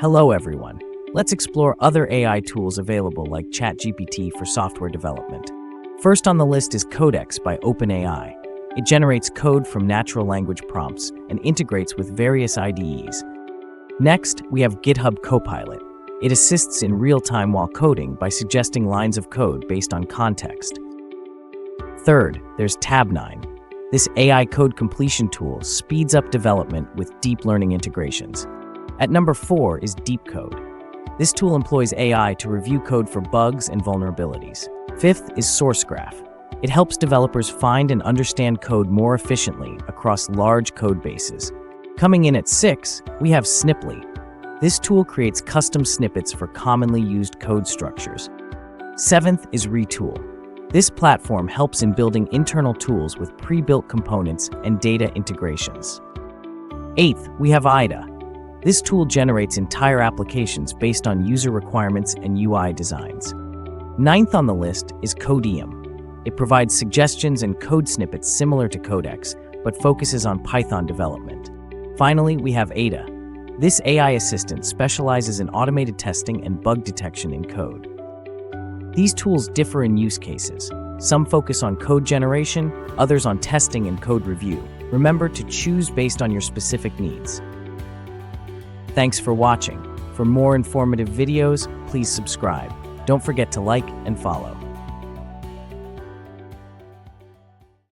Hello everyone. Let's explore other AI tools available like ChatGPT for software development. First on the list is Codex by OpenAI. It generates code from natural language prompts and integrates with various IDEs. Next, we have GitHub Copilot. It assists in real time while coding by suggesting lines of code based on context. Third, there's Tab9. This AI code completion tool speeds up development with deep learning integrations. At number 4 is DeepCode. This tool employs AI to review code for bugs and vulnerabilities. Fifth is SourceGraph. It helps developers find and understand code more efficiently across large code bases. Coming in at 6, we have Sniply. This tool creates custom snippets for commonly used code structures. Seventh is Retool. This platform helps in building internal tools with pre-built components and data integrations. Eighth, we have IDA. This tool generates entire applications based on user requirements and UI designs. Ninth on the list is Codium. It provides suggestions and code snippets similar to Codex, but focuses on Python development. Finally, we have Ada. This AI assistant specializes in automated testing and bug detection in code. These tools differ in use cases. Some focus on code generation, others on testing and code review. Remember to choose based on your specific needs. Thanks for watching. For more informative videos, please subscribe. Don't forget to like and follow.